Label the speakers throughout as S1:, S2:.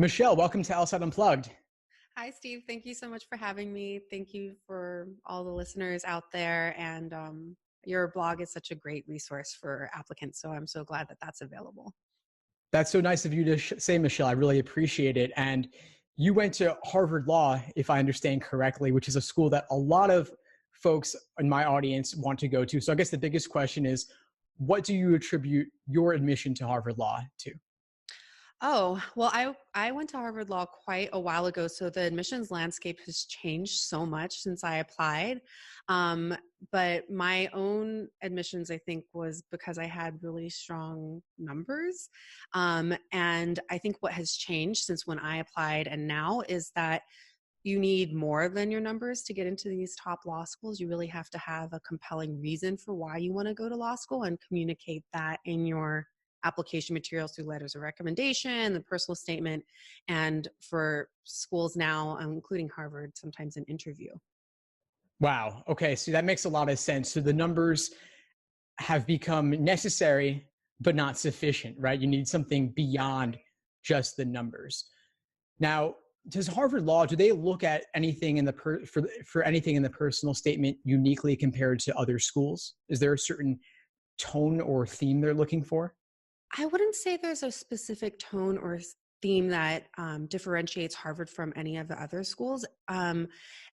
S1: Michelle, welcome to LSAT Unplugged.
S2: Hi, Steve. Thank you so much for having me. Thank you for all the listeners out there. And your blog is such a great resource for applicants. So I'm so glad that that's available.
S1: That's so nice of you to say, Michelle. I really appreciate it. And you went to Harvard Law, if I understand correctly, which is a school that a lot of folks in my audience want to go to. So I guess the biggest question is, what do you attribute your admission to Harvard Law to?
S2: Oh, well, I went to Harvard Law quite a while ago, so the admissions landscape has changed so much since I applied. Um, but my own admissions, I think, was because I had really strong numbers. And I think what has changed since when I applied and now is that you need more than your numbers to get into these top law schools. You really have to have a compelling reason for why you want to go to law school and communicate that in your application materials through letters of recommendation, the personal statement, and for schools now, including Harvard, sometimes an interview.
S1: Wow. Okay. So that makes a lot of sense. So the numbers have become necessary, but not sufficient, right? You need something beyond just the numbers. Now, does Harvard Law, do they look at anything in the for anything in the personal statement uniquely compared to other schools? Is there a certain tone or theme they're looking for?
S2: I wouldn't say there's a specific tone or theme that differentiates Harvard from any of the other schools.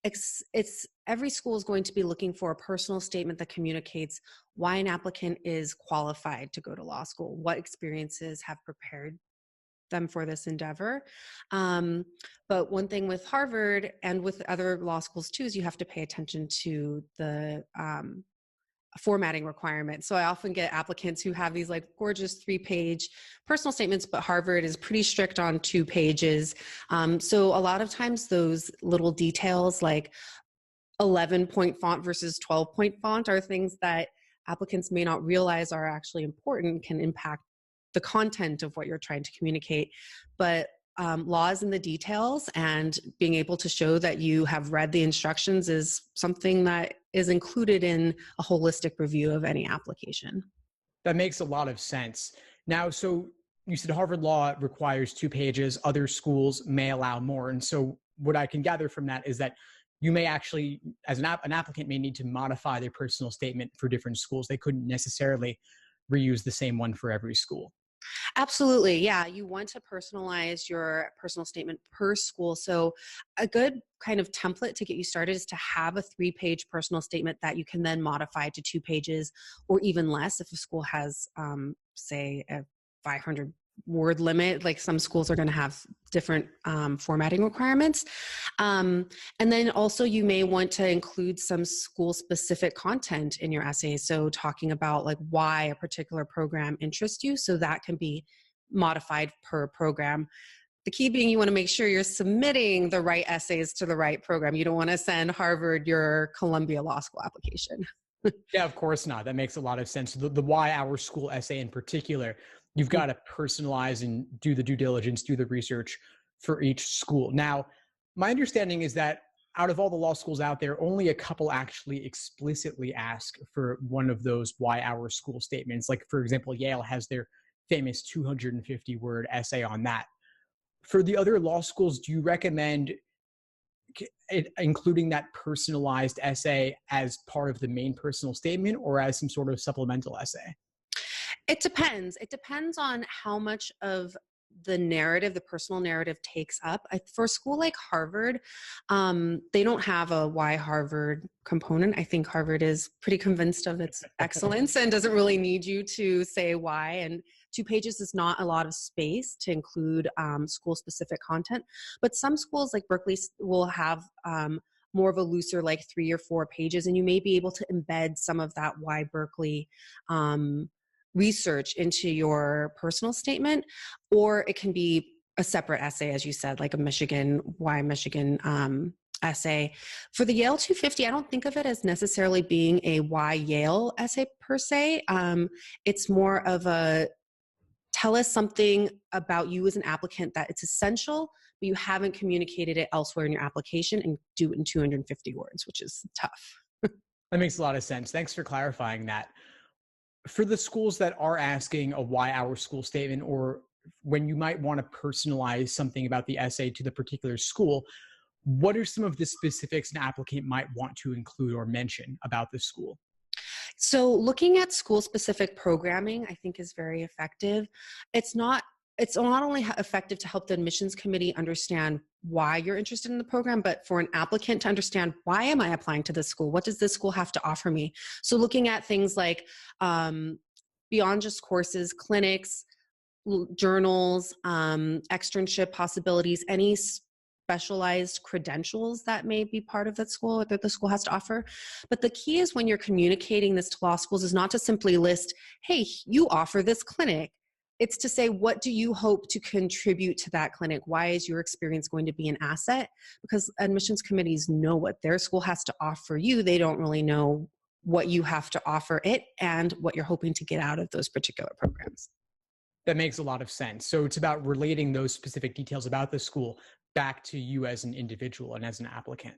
S2: It's every school is going to be looking for a personal statement that communicates why an applicant is qualified to go to law school, what experiences have prepared them for this endeavor. But one thing with Harvard and with other law schools too is you have to pay attention to the formatting requirements. So I often get applicants who have these like gorgeous 3-page personal statements, but Harvard is pretty strict on 2 pages. So a lot of times those little details like 11-point font versus 12-point font are things that applicants may not realize are actually important, can impact the content of what you're trying to communicate. But law is in the details, and being able to show that you have read the instructions is something that is included in a holistic review of any application.
S1: That makes a lot of sense. Now, so you said Harvard Law requires 2 pages, other schools may allow more. And so what I can gather from that is that you may actually, as an applicant may need to modify their personal statement for different schools. They couldn't necessarily reuse the same one for every school.
S2: Absolutely. Yeah. You want to personalize your personal statement per school. So a good kind of template to get you started is to have a 3-page personal statement that you can then modify to 2 pages or even less if a school has, say, a 500 word limit. Like some schools are going to have different formatting requirements. And then also you may want to include some school specific content in your essay. So talking about like why a particular program interests you. So that can be modified per program. The key being you want to make sure you're submitting the right essays to the right program. You don't want to send Harvard your Columbia Law School application.
S1: Yeah, of course not. That makes a lot of sense. The why our school essay in particular, you've got to personalize and do the due diligence, do the research for each school. Now, my understanding is that out of all the law schools out there, only a couple actually explicitly ask for one of those why our school statements. Like, for example, Yale has their famous 250-word essay on that. For the other law schools, do you recommend including that personalized essay as part of the main personal statement or as some sort of supplemental essay?
S2: It depends. It depends on how much of the narrative, the personal narrative takes up. For a school like Harvard, they don't have a why Harvard component. I think Harvard is pretty convinced of its excellence and doesn't really need you to say why. And 2 pages is not a lot of space to include school-specific content. But some schools like Berkeley will have more of a looser, like 3 or 4 pages, and you may be able to embed some of that why Berkeley research into your personal statement, or it can be a separate essay, as you said, like a why Michigan essay. For the Yale 250, I don't think of it as necessarily being a why Yale essay per se. It's more of a tell us something about you as an applicant that it's essential, but you haven't communicated it elsewhere in your application, and do it in 250 words, which is tough.
S1: That makes a lot of sense. Thanks for clarifying that. For the schools that are asking a why our school statement, or when you might want to personalize something about the essay to the particular school, what are some of the specifics an applicant might want to include or mention about the school?
S2: So looking at school specific programming, I think is very effective. It's not it's not only effective to help the admissions committee understand why you're interested in the program, but for an applicant to understand, why am I applying to this school? What does this school have to offer me? So looking at things like beyond just courses, clinics, journals, externship possibilities, any specialized credentials that may be part of that school, that the school has to offer. But the key is when you're communicating this to law schools is not to simply list, hey, you offer this clinic. It's to say, what do you hope to contribute to that clinic? Why is your experience going to be an asset? Because admissions committees know what their school has to offer you. They don't really know what you have to offer it and what you're hoping to get out of those particular programs.
S1: That makes a lot of sense. So it's about relating those specific details about the school back to you as an individual and as an applicant.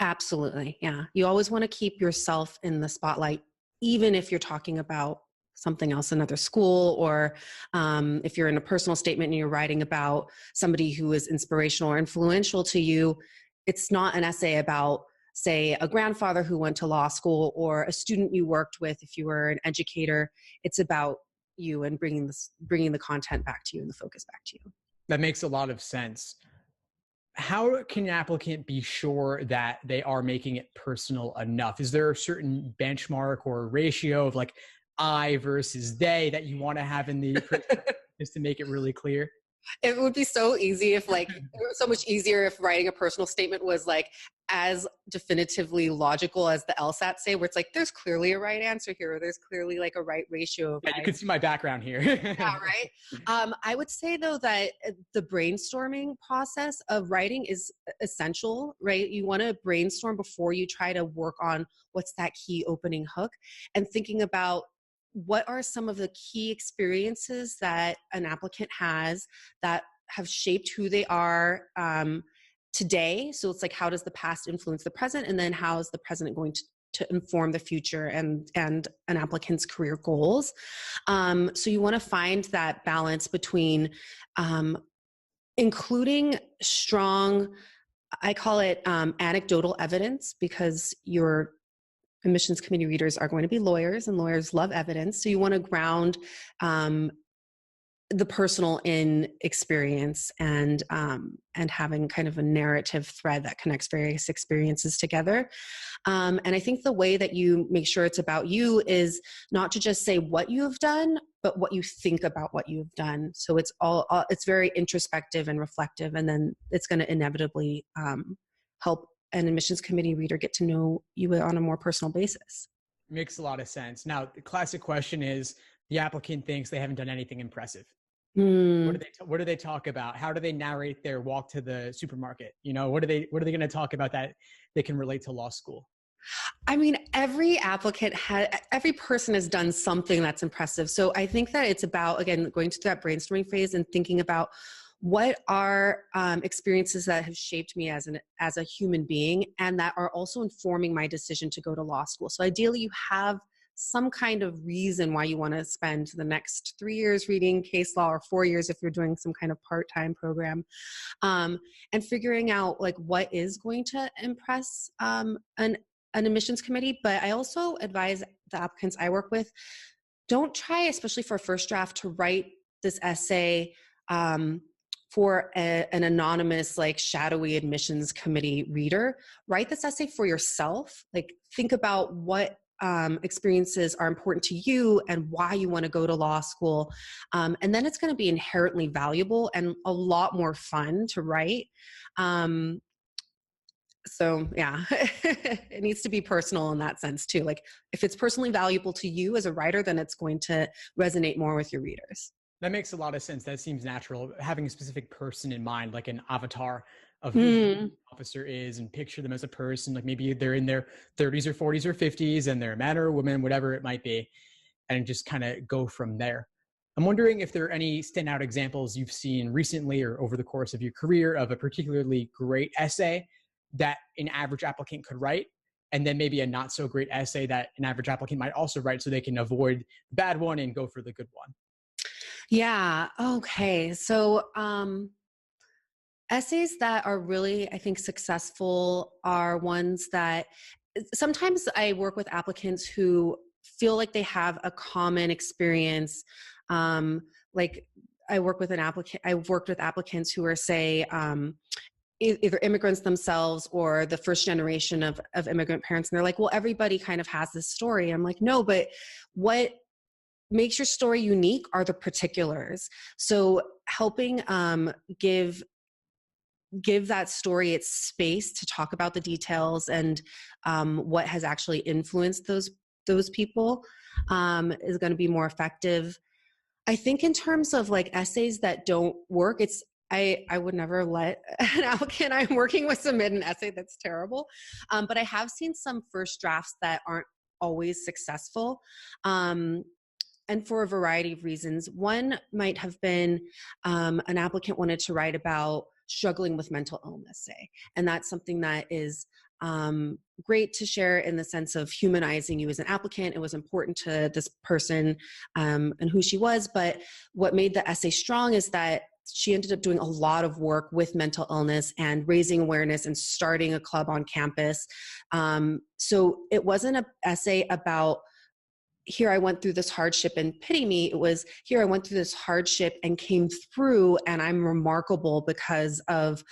S2: Absolutely. Yeah. You always want to keep yourself in the spotlight, even if you're talking about something else, another school, or if you're in a personal statement and you're writing about somebody who is inspirational or influential to you. It's not an essay about, say, a grandfather who went to law school or a student you worked with if you were an educator. It's about you and bringing the content back to you and the focus back to you.
S1: That makes a lot of sense. How can an applicant be sure that they are making it personal enough? Is there a certain benchmark or ratio of like I versus they that you want to have in the just to make it really clear?
S2: It would be so easy if it was so much easier if writing a personal statement was like as definitively logical as the LSAT say, where it's like, there's clearly a right answer here, or there's clearly like a right ratio of
S1: Yeah, you can see my background here.
S2: yeah, right. I would say though that the brainstorming process of writing is essential, right? You want to brainstorm before you try to work on what's that key opening hook, and thinking about what are some of the key experiences that an applicant has that have shaped who they are today. So it's like, how does the past influence the present? And then how is the present going to inform the future and an applicant's career goals? So you want to find that balance between including strong, I call it anecdotal evidence, because your admissions committee readers are going to be lawyers, and lawyers love evidence. So you want to ground the personal in experience and having kind of a narrative thread that connects various experiences together. And I think the way that you make sure it's about you is not to just say what you have done, but what you think about what you've done. So it's it's very introspective and reflective, and then it's going to inevitably help an admissions committee reader get to know you on a more personal basis.
S1: Makes a lot of sense. Now, the classic question is the applicant thinks they haven't done anything impressive.
S2: Mm.
S1: What do they talk about? How do they narrate their walk to the supermarket? You know, what are they going to talk about that they can relate to law school?
S2: I mean, every person has done something that's impressive. So I think that it's about, again, going through that brainstorming phase and thinking about what are experiences that have shaped me as a human being, and that are also informing my decision to go to law school. So ideally you have some kind of reason why you want to spend the next 3 years reading case law, or 4 years if you're doing some kind of part-time program, and figuring out like what is going to impress an admissions committee. But I also advise the applicants I work with, don't try, especially for a first draft, to write this essay for an anonymous, like shadowy admissions committee reader. Write this essay for yourself. Like, think about what experiences are important to you and why you want to go to law school. And then it's going to be inherently valuable and a lot more fun to write. So yeah, it needs to be personal in that sense too. Like, if it's personally valuable to you as a writer, then it's going to resonate more with your readers.
S1: That makes a lot of sense. That seems natural. Having a specific person in mind, like an avatar of who the
S2: Mm.
S1: officer is, and picture them as a person. Like maybe they're in their 30s or 40s or 50s and they're a man or a woman, whatever it might be, and just kind of go from there. I'm wondering if there are any standout examples you've seen recently or over the course of your career of a particularly great essay that an average applicant could write, and then maybe a not so great essay that an average applicant might also write, so they can avoid the bad one and go for the good one.
S2: Yeah. Okay. So, essays that are really, I think, successful are ones that sometimes I work with applicants who feel like they have a common experience. Um, like I've worked with applicants who are, say, either immigrants themselves or the first generation of immigrant parents. And they're like, well, everybody kind of has this story. I'm like, no, but what makes your story unique are the particulars. So helping give that story its space to talk about the details and what has actually influenced those people is going to be more effective. I think in terms of like essays that don't work, I would never let an applicant I'm working with submit an essay that's terrible, but I have seen some first drafts that aren't always successful. Um, and for a variety of reasons. One might have been an applicant wanted to write about struggling with mental illness, say, and that's something that is great to share in the sense of humanizing you as an applicant. It was important to this person and who she was, but what made the essay strong is that she ended up doing a lot of work with mental illness and raising awareness and starting a club on campus. So it wasn't an essay about here I went through this hardship and pity me. It was here I went through this hardship and came through, and I'm remarkable because of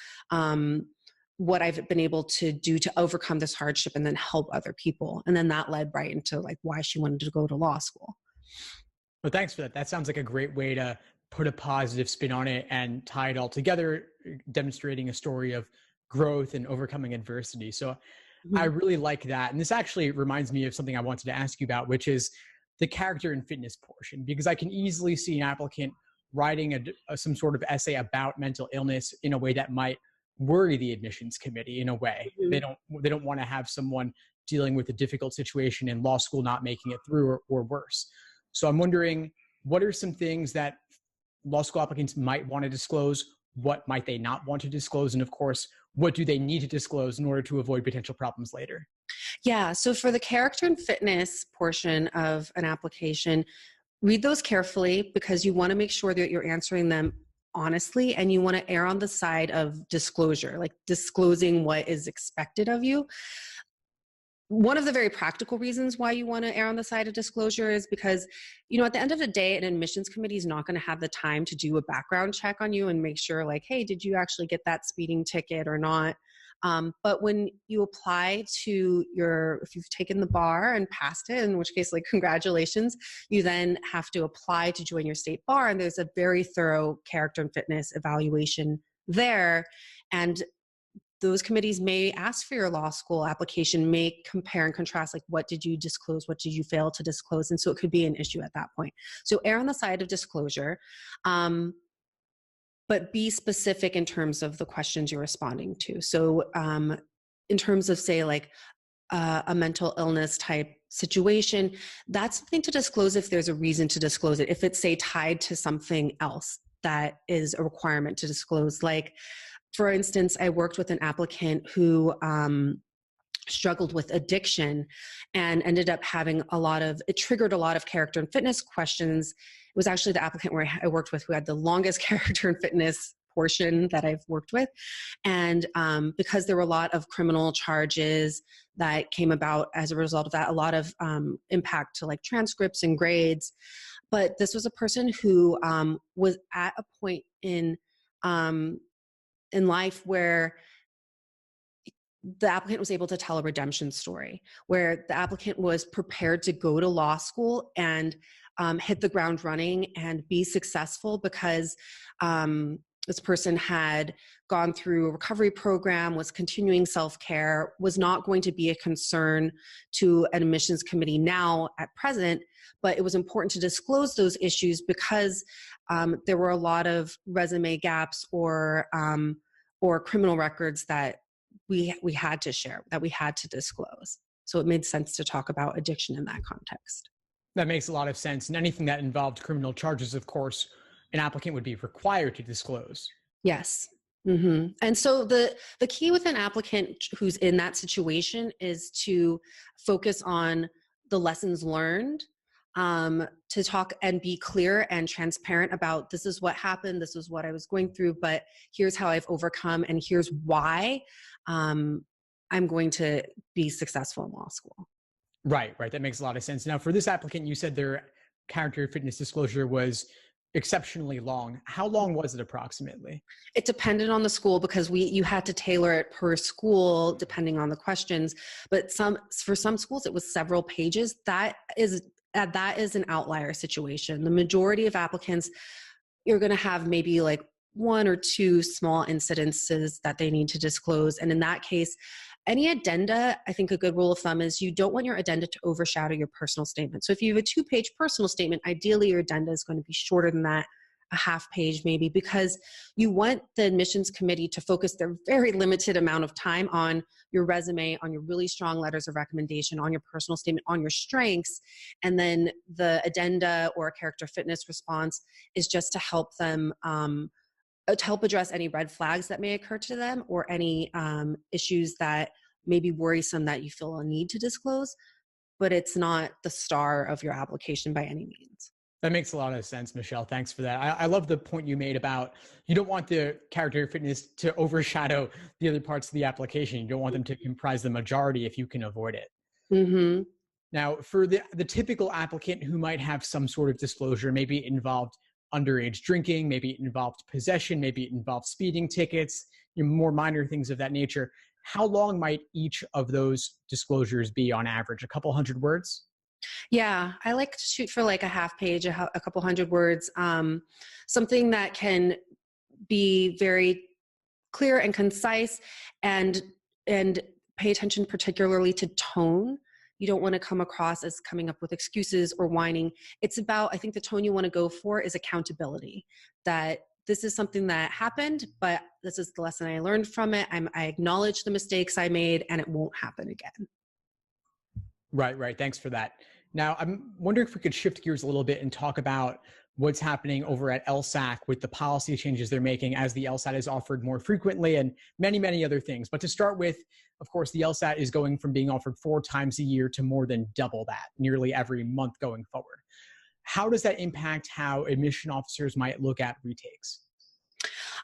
S2: what I've been able to do to overcome this hardship and then help other people. And then that led right into like why she wanted to go to law school.
S1: Well, thanks for that. That sounds like a great way to put a positive spin on it and tie it all together, demonstrating a story of growth and overcoming adversity. So I
S2: Mhm.
S1: really like that. And this actually reminds me of something I wanted to ask you about, which is the character and fitness portion, because I can easily see an applicant writing some sort of essay about mental illness in a way that might worry the admissions committee in a way.
S2: Mhm.
S1: They don't want to have someone dealing with a difficult situation in law school not making it through or worse. So I'm wondering, what are some things that law school applicants might want to disclose? What might they not want to disclose? And of course, what do they need to disclose in order to avoid potential problems later?
S2: Yeah. So for the character and fitness portion of an application, read those carefully because you want to make sure that you're answering them honestly and you want to err on the side of disclosure, like disclosing what is expected of you. One of the very practical reasons why you want to err on the side of disclosure is because, at the end of the day, an admissions committee is not going to have the time to do a background check on you and make sure, like, hey, did you actually get that speeding ticket or not? But when you apply if you've taken the bar and passed it, in which case, like, congratulations, you then have to apply to join your state bar. And there's a very thorough character and fitness evaluation there. And those committees may ask for your law school application, may compare and contrast, like what did you disclose, what did you fail to disclose, and so it could be an issue at that point. So err on the side of disclosure, but be specific in terms of the questions you're responding to. So in terms of, say, like a mental illness type situation, that's something to disclose if there's a reason to disclose it. If it's, say, tied to something else that is a requirement to disclose, like, for instance, I worked with an applicant who struggled with addiction and ended up having it triggered a lot of character and fitness questions. It was actually the applicant where I worked with who had the longest character and fitness portion that I've worked with. And because there were a lot of criminal charges that came about as a result of that, a lot of impact to like transcripts and grades. But this was a person who was at a point um, in life where the applicant was able to tell a redemption story, where the applicant was prepared to go to law school and hit the ground running and be successful because this person had gone through a recovery program, was continuing self-care, was not going to be a concern to an admissions committee now at present, but it was important to disclose those issues because there were a lot of resume gaps or criminal records that we had to share, that we had to disclose. So it made sense to talk about addiction in that context.
S1: That makes a lot of sense. And anything that involved criminal charges, of course, an applicant would be required to disclose.
S2: Yes. And so the key with an applicant who's in that situation is to focus on the lessons learned to talk and be clear and transparent about, this is what happened, this is what I was going through, but here's how I've overcome, and here's why I'm going to be successful in law school.
S1: Right, right. That makes a lot of sense. Now, for this applicant, you said their character fitness disclosure was exceptionally long. How long was it approximately?
S2: It depended on the school, because you had to tailor it per school depending on the questions. But for some schools, it was several pages. That is an outlier situation. The majority of applicants, you're going to have maybe like one or two small incidences that they need to disclose. And in that case, any addenda, I think a good rule of thumb is you don't want your addenda to overshadow your personal statement. So if you have a 2-page personal statement, ideally your addenda is going to be shorter than that, a half page maybe, because you want the admissions committee to focus their very limited amount of time on your resume, on your really strong letters of recommendation, on your personal statement, on your strengths. And then the addenda or character fitness response is just to help them to help address any red flags that may occur to them, or any issues that may be worrisome that you feel a need to disclose, but it's not the star of your application by any means.
S1: That makes a lot of sense, Michelle. Thanks for that. I love the point you made about you don't want the character fitness to overshadow the other parts of the application. You don't want them to comprise the majority if you can avoid it.
S2: Mm-hmm.
S1: Now, for the typical applicant who might have some sort of disclosure, maybe it involved underage drinking, maybe it involved possession, maybe it involved speeding tickets, more minor things of that nature. How long might each of those disclosures be on average? A couple hundred words?
S2: Yeah, I like to shoot for like a half page, a couple hundred words, something that can be very clear and concise, and pay attention particularly to tone. You don't want to come across as coming up with excuses or whining. It's about, I think the tone you want to go for is accountability, that this is something that happened, but this is the lesson I learned from it. I acknowledge the mistakes I made, and it won't happen again.
S1: Right, right. Thanks for that. Now, I'm wondering if we could shift gears a little bit and talk about what's happening over at LSAC with the policy changes they're making as the LSAT is offered more frequently, and many, many other things. But to start with, of course, the LSAT is going from being offered 4 times a year to more than double that, nearly every month going forward. How does that impact how admission officers might look at retakes?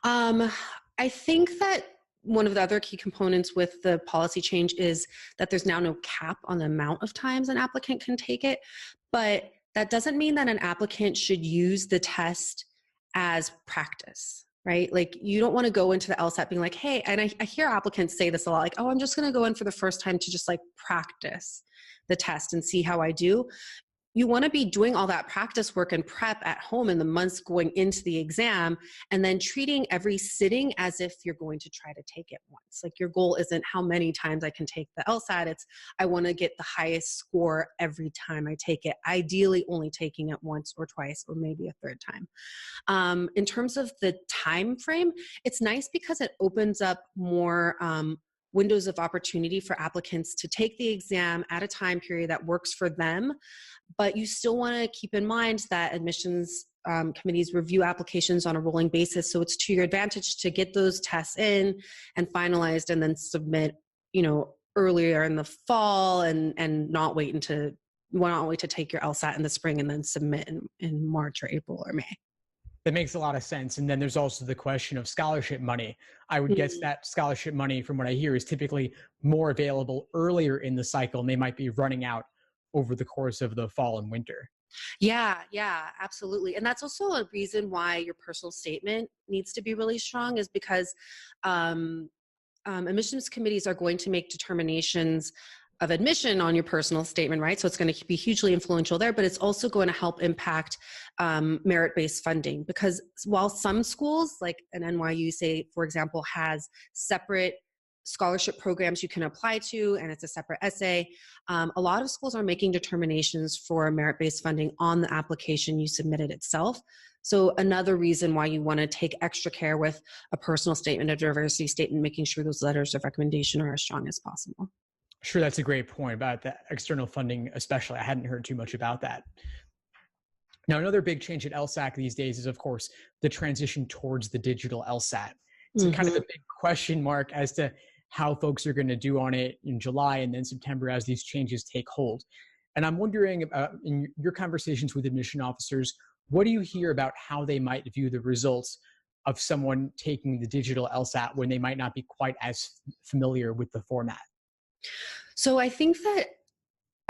S2: I think that one of the other key components with the policy change is that there's now no cap on the amount of times an applicant can take it. But that doesn't mean that an applicant should use the test as practice, right? Like, you don't want to go into the LSAT being like, hey, and I hear applicants say this a lot, like, oh, I'm just going to go in for the first time to just like practice the test and see how I do. You want to be doing all that practice work and prep at home in the months going into the exam, and then treating every sitting as if you're going to try to take it once. Like, your goal isn't how many times I can take the LSAT. It's, I want to get the highest score every time I take it, ideally only taking it once or twice or maybe a third time. In terms of the time frame, it's nice because it opens up more windows of opportunity for applicants to take the exam at a time period that works for them. But you still want to keep in mind that admissions committees review applications on a rolling basis. So it's to your advantage to get those tests in and finalized, and then submit, earlier in the fall, and not wait to take your LSAT in the spring and then submit in March or April or May.
S1: That makes a lot of sense. And then there's also the question of scholarship money. I would guess that scholarship money, from what I hear, is typically more available earlier in the cycle, and they might be running out over the course of the fall and winter.
S2: Yeah, absolutely. And that's also a reason why your personal statement needs to be really strong, is because admissions committees are going to make determinations of admission on your personal statement, right? So it's going to be hugely influential there, but it's also going to help impact merit-based funding, because while some schools, like an NYU, say, for example, has separate scholarship programs you can apply to, and it's a separate essay, a lot of schools are making determinations for merit-based funding on the application you submitted itself. So another reason why you want to take extra care with a personal statement, a diversity statement, making sure those letters of recommendation are as strong as possible.
S1: Sure, that's a great point about the external funding, especially. I hadn't heard too much about that. Now, another big change at LSAC these days is, of course, the transition towards the digital LSAT. It's kind of a big question mark as to how folks are going to do on it in July and then September as these changes take hold. And I'm wondering, in your conversations with admission officers, what do you hear about how they might view the results of someone taking the digital LSAT when they might not be quite as familiar with the format?
S2: So I think that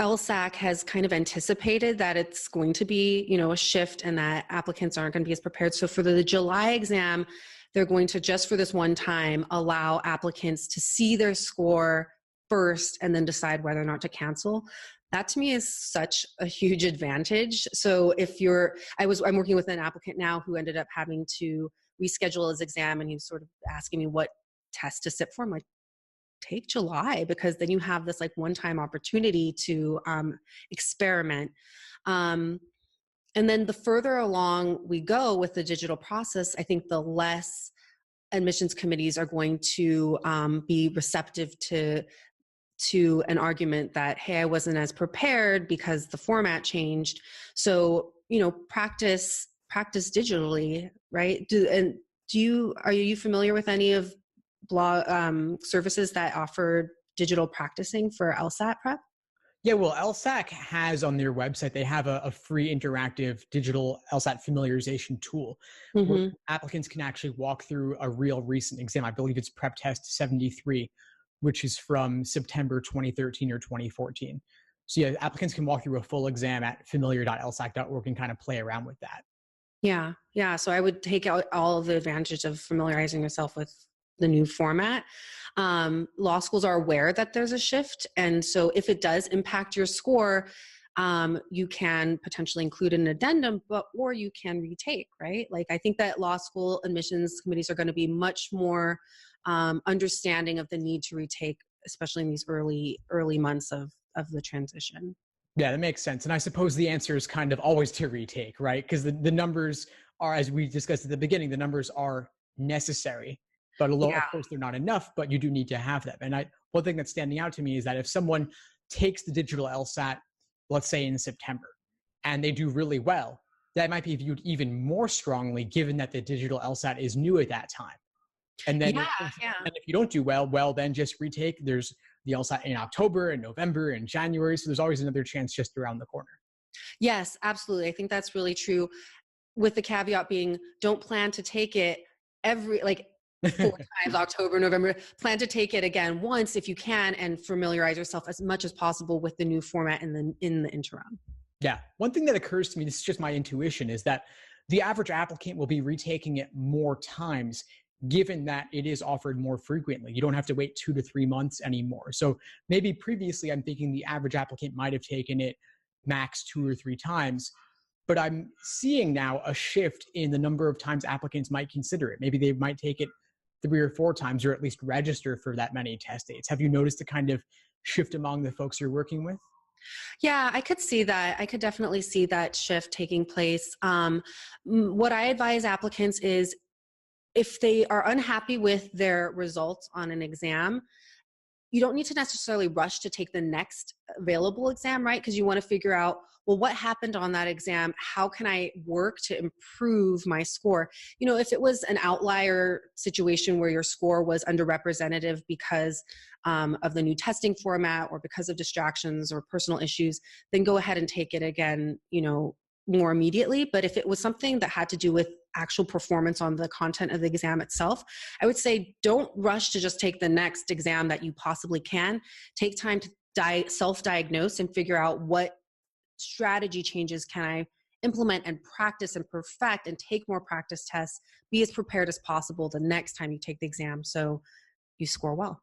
S2: LSAC has kind of anticipated that it's going to be, a shift and that applicants aren't going to be as prepared. So for the July exam, they're going to just for this one time allow applicants to see their score first and then decide whether or not to cancel. That to me is such a huge advantage. So I'm working with an applicant now who ended up having to reschedule his exam, and he's sort of asking me what test to sit for. I'm like, take July, because then you have this like one-time opportunity to experiment. And then the further along we go with the digital process, I think the less admissions committees are going to be receptive to an argument that, hey, I wasn't as prepared because the format changed. So, practice digitally, right? Are you familiar with any of blog services that offer digital practicing for LSAT prep?
S1: Yeah, well, LSAC has on their website, they have a free interactive digital LSAT familiarization tool where
S2: Mm-hmm.
S1: applicants can actually walk through a real recent exam. I believe it's Prep Test 73, which is from September 2013 or 2014. So yeah, applicants can walk through a full exam at familiar.lsac.org and kind of play around with that.
S2: Yeah, yeah. So I would take out all of the advantages of familiarizing yourself with the new format. Law schools are aware that there's a shift. And so if it does impact your score, you can potentially include an addendum, or you can retake, right? Like, I think that law school admissions committees are going to be much more understanding of the need to retake, especially in these early months of the transition.
S1: Yeah, that makes sense. And I suppose the answer is kind of always to retake, right? Because the numbers are, as we discussed at the beginning, the numbers are necessary. But although,
S2: Yeah.
S1: of course, they're not enough, but you do need to have them. And one thing that's standing out to me is that if someone takes the digital LSAT, let's say in September, and they do really well, that might be viewed even more strongly given that the digital LSAT is new at that time. And then
S2: Yeah, yeah.
S1: and if you don't do well, then just retake. There's the LSAT in October and November and January. So there's always another chance just around the corner.
S2: Yes, absolutely. I think that's really true, with the caveat being, don't plan to take it every like 4 times, October, November. Plan to take it again once if you can, and familiarize yourself as much as possible with the new format in the interim.
S1: Yeah. One thing that occurs to me, this is just my intuition, is that the average applicant will be retaking it more times, given that it is offered more frequently. You don't have to wait 2 to 3 months anymore. So maybe previously, I'm thinking the average applicant might have taken it max 2 or 3 times. But I'm seeing now a shift in the number of times applicants might consider it. Maybe they might take it 3 or 4 times, or at least register for that many test dates. Have you noticed a kind of shift among the folks you're working with?
S2: Yeah, I could see that. I could definitely see that shift taking place. What I advise applicants is, if they are unhappy with their results on an exam, you don't need to necessarily rush to take the next available exam, right? Because you want to figure out, well, what happened on that exam? How can I work to improve my score? If it was an outlier situation where your score was underrepresented because of the new testing format, or because of distractions or personal issues, then go ahead and take it again, more immediately. But if it was something that had to do with actual performance on the content of the exam itself, I would say don't rush to just take the next exam that you possibly can. Take time to self-diagnose and figure out, what strategy changes can I implement and practice and perfect, and take more practice tests. Be as prepared as possible the next time you take the exam, so you score well.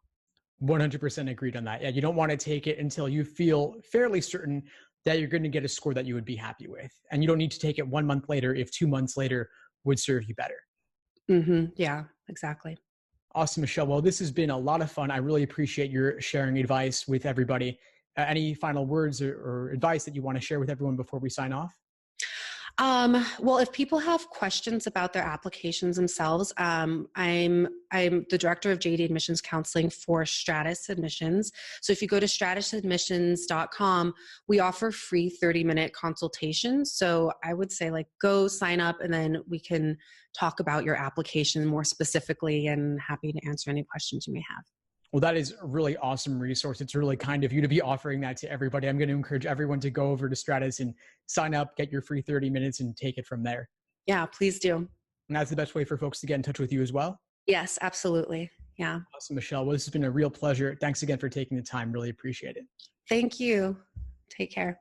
S1: 100% agreed on that. Yeah, you don't want to take it until you feel fairly certain that you're going to get a score that you would be happy with. And you don't need to take it 1 month later if 2 months later would serve you better.
S2: Yeah, exactly.
S1: Awesome, Michelle. Well, this has been a lot of fun. I really appreciate your sharing advice with everybody. Any final words or advice that you want to share with everyone before we sign off?
S2: Well, if people have questions about their applications themselves, I'm the director of JD Admissions Counseling for Stratus Admissions. So if you go to stratusadmissions.com, we offer free 30-minute consultations. So I would say, go sign up, and then we can talk about your application more specifically, and happy to answer any questions you may have.
S1: Well, that is a really awesome resource. It's really kind of you to be offering that to everybody. I'm going to encourage everyone to go over to Stratus and sign up, get your free 30 minutes, and take it from there.
S2: Yeah, please do.
S1: And that's the best way for folks to get in touch with you as well.
S2: Yes, absolutely. Yeah.
S1: Awesome, Michelle. Well, this has been a real pleasure. Thanks again for taking the time. Really appreciate it.
S2: Thank you. Take care.